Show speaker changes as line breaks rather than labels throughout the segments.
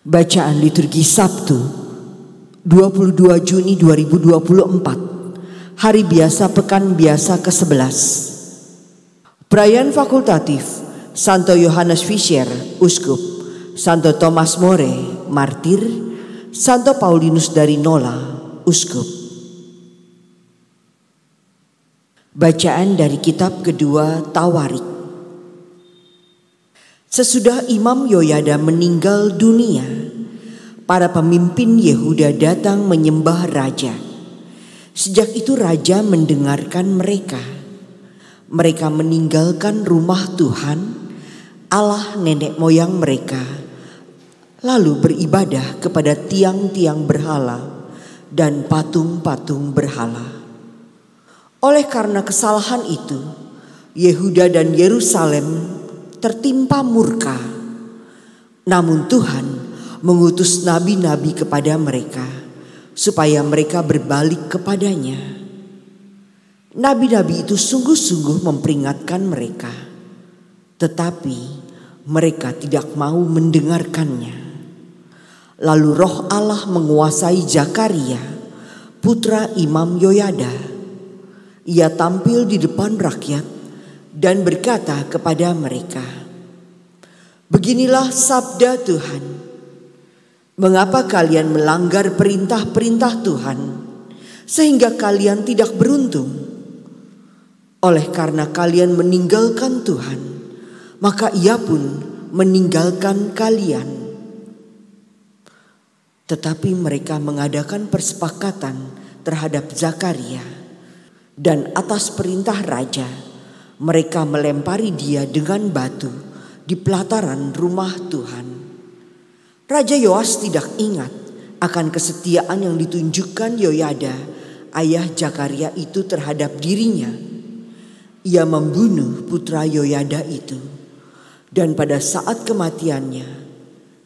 Bacaan liturgi Sabtu 22 Juni 2024, Hari Biasa Pekan Biasa ke-11. Perayaan fakultatif Santo Yohanes Fischer, Uskup, Santo Thomas More, Martir, Santo Paulinus dari Nola, Uskup. Bacaan dari kitab kedua Tawarik. Sesudah Imam Yoyada meninggal dunia, para pemimpin Yehuda datang menyembah raja. Sejak itu raja mendengarkan mereka. Mereka meninggalkan rumah Tuhan, Allah nenek moyang mereka, lalu beribadah kepada tiang-tiang berhala dan patung-patung berhala. Oleh karena kesalahan itu, Yehuda dan Yerusalem tertimpa murka. Namun Tuhan mengutus nabi-nabi kepada mereka supaya mereka berbalik kepadanya. Nabi-nabi itu sungguh-sungguh memperingatkan mereka, tetapi mereka tidak mau mendengarkannya. Lalu Roh Allah menguasai Zakaria, putra Imam Yoyada. Ia tampil di depan rakyat dan berkata kepada mereka, "Beginilah sabda Tuhan. Mengapa kalian melanggar perintah-perintah Tuhan sehingga kalian tidak beruntung? Oleh karena kalian meninggalkan Tuhan, maka Ia pun meninggalkan kalian." Tetapi mereka mengadakan persepakatan terhadap Zakaria, dan atas perintah raja mereka melempari dia dengan batu di pelataran rumah Tuhan. Raja Yoas tidak ingat akan kesetiaan yang ditunjukkan Yoyada, ayah Zakaria itu terhadap dirinya. Ia membunuh putra Yoyada itu, dan pada saat kematiannya,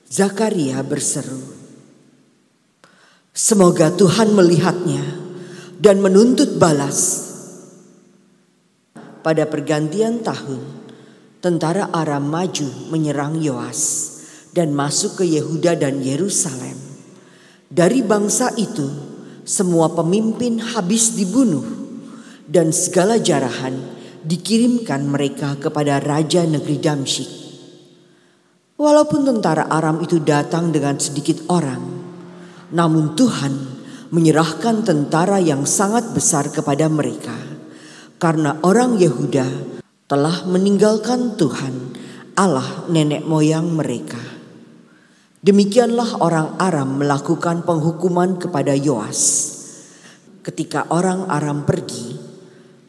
Zakaria berseru, "Semoga Tuhan melihatnya dan menuntut balas." Pada pergantian tahun, tentara Aram maju menyerang Yoas dan masuk ke Yehuda dan Yerusalem. Dari bangsa itu, semua pemimpin habis dibunuh dan segala jarahan dikirimkan mereka kepada raja negeri Damsyik. Walaupun tentara Aram itu datang dengan sedikit orang, namun Tuhan menyerahkan tentara yang sangat besar kepada mereka. Karena orang Yehuda telah meninggalkan Tuhan, Allah nenek moyang mereka. Demikianlah orang Aram melakukan penghukuman kepada Yoas. Ketika orang Aram pergi,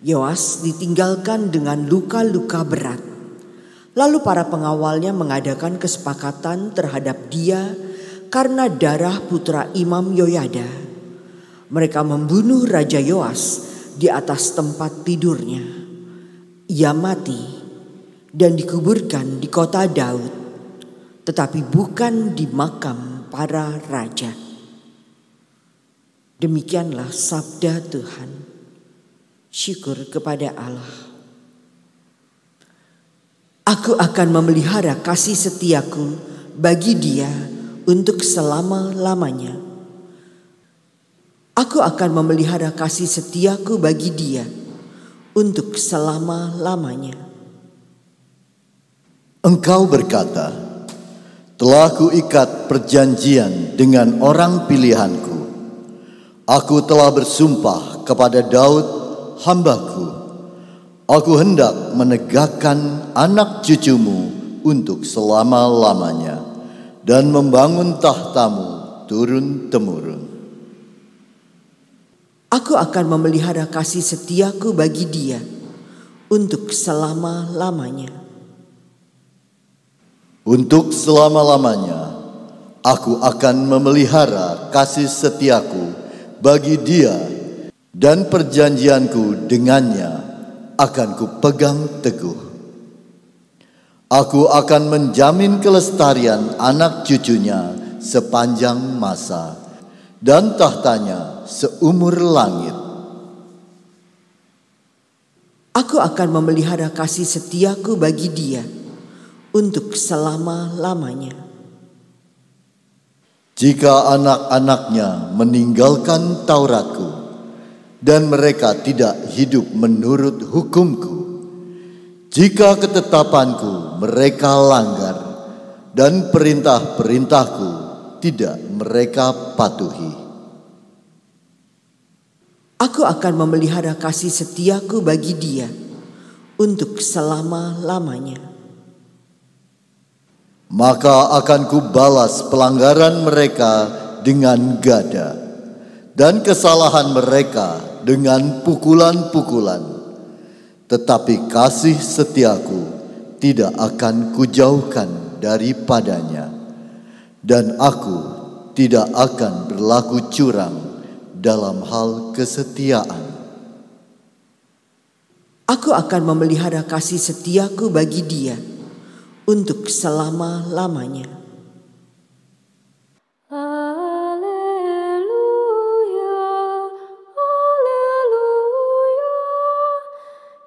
Yoas ditinggalkan dengan luka-luka berat. Lalu para pengawalnya mengadakan kesepakatan terhadap dia karena darah putra Imam Yoyada. Mereka membunuh Raja Yoas di atas tempat tidurnya. Ia mati dan dikuburkan di kota Daud, tetapi bukan di makam para raja. Demikianlah sabda Tuhan. Syukur kepada Allah. Aku akan memelihara kasih setiaku bagi dia untuk selama-lamanya. Aku akan memelihara kasih setiaku bagi dia untuk selama-lamanya.
Engkau berkata, "Telah kuikat perjanjian dengan orang pilihanku. Aku telah bersumpah kepada Daud, hambaku. Aku hendak menegakkan anak cucumu untuk selama-lamanya dan membangun tahtamu turun-temurun."
Aku akan memelihara kasih setiaku bagi dia untuk selama-lamanya.
Untuk selama-lamanya, aku akan memelihara kasih setiaku bagi dia, dan perjanjianku dengannya akan kupegang teguh. Aku akan menjamin kelestarian anak cucunya sepanjang masa, dan tahtanya seumur langit.
Aku akan memelihara kasih setiaku bagi dia untuk selama-lamanya.
Jika anak-anaknya meninggalkan Tauratku dan mereka tidak hidup menurut hukumku, jika ketetapanku mereka langgar dan perintah-perintahku tidak mereka patuhi,
aku akan memelihara kasih setiaku bagi dia untuk selama-lamanya.
Maka akan kubalas pelanggaran mereka dengan gada dan kesalahan mereka dengan pukulan-pukulan. Tetapi kasih setiaku tidak akan kujauhkan daripadanya, dan aku tidak akan berlaku curang dalam hal kesetiaan.
Aku akan memelihara kasih setiaku bagi dia untuk selama-lamanya.
Haleluya, haleluya.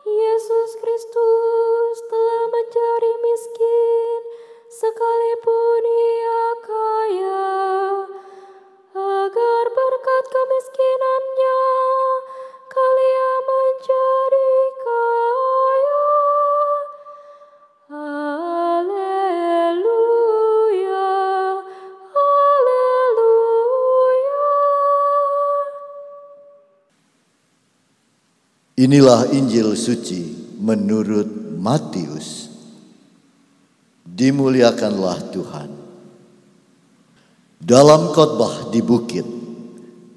Yesus Kristus telah mencari miskin sekalipun ia kaya, agar berkat kemiskinannya kalian menjadi kaya. Haleluya, haleluya.
Inilah Injil suci menurut Matius. Dimuliakanlah Tuhan. Dalam khotbah di bukit,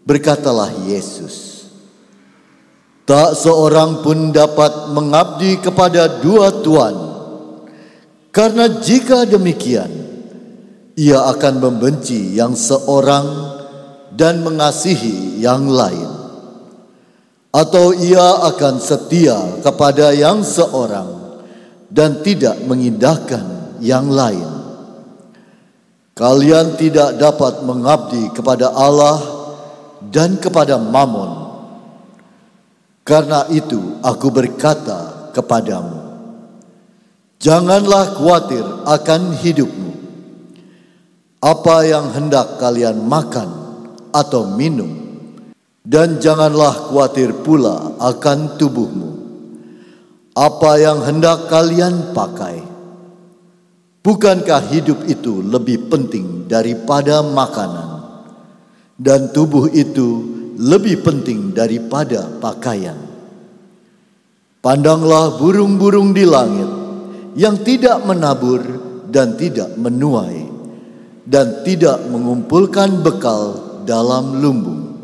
berkatalah Yesus, "Tak seorang pun dapat mengabdi kepada dua tuan, karena jika demikian, ia akan membenci yang seorang dan mengasihi yang lain, atau ia akan setia kepada yang seorang dan tidak mengindahkan yang lain. Kalian tidak dapat mengabdi kepada Allah dan kepada Mammon. Karena itu aku berkata kepadamu, janganlah khawatir akan hidupmu, apa yang hendak kalian makan atau minum, dan janganlah khawatir pula akan tubuhmu, apa yang hendak kalian pakai. Bukankah hidup itu lebih penting daripada makanan, dan tubuh itu lebih penting daripada pakaian? Pandanglah burung-burung di langit yang tidak menabur dan tidak menuai, dan tidak mengumpulkan bekal dalam lumbung,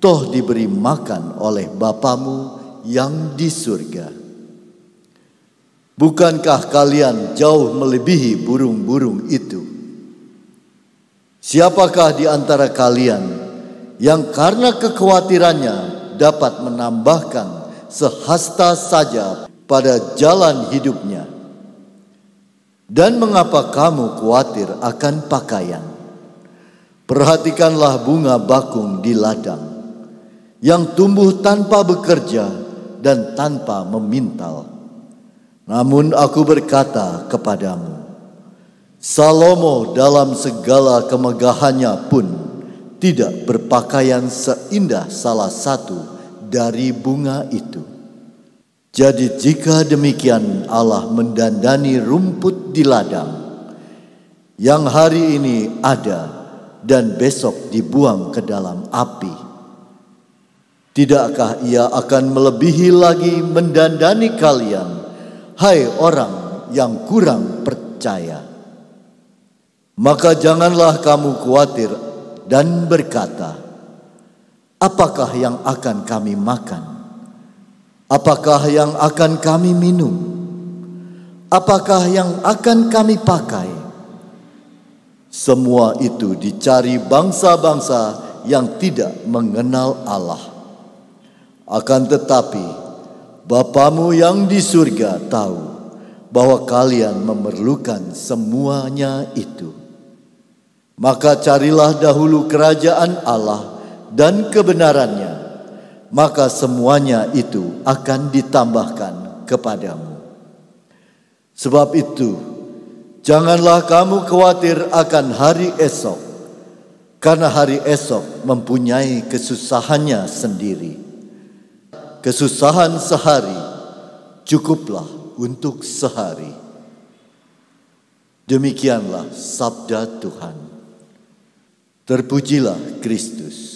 toh diberi makan oleh Bapamu yang di surga. Bukankah kalian jauh melebihi burung-burung itu? Siapakah di antara kalian yang karena kekhawatirannya dapat menambahkan sehasta saja pada jalan hidupnya? Dan mengapa kamu khawatir akan pakaian? Perhatikanlah bunga bakung di ladang, yang tumbuh tanpa bekerja dan tanpa memintal. Namun aku berkata kepadamu, Salomo dalam segala kemegahannya pun tidak berpakaian seindah salah satu dari bunga itu. Jadi jika demikian Allah mendandani rumput di ladang, yang hari ini ada dan besok dibuang ke dalam api, tidakkah ia akan melebihi lagi mendandani kalian, hai orang yang kurang percaya? Maka janganlah kamu khawatir dan berkata, apakah yang akan kami makan? Apakah yang akan kami minum? Apakah yang akan kami pakai? Semua itu dicari bangsa-bangsa yang tidak mengenal Allah. Akan tetapi Bapamu yang di surga tahu bahwa kalian memerlukan semuanya itu. Maka carilah dahulu kerajaan Allah dan kebenarannya, maka semuanya itu akan ditambahkan kepadamu. Sebab itu, janganlah kamu khawatir akan hari esok, karena hari esok mempunyai kesusahannya sendiri. Kesusahan sehari cukuplah untuk sehari. Demikianlah sabda Tuhan. Terpujilah Kristus.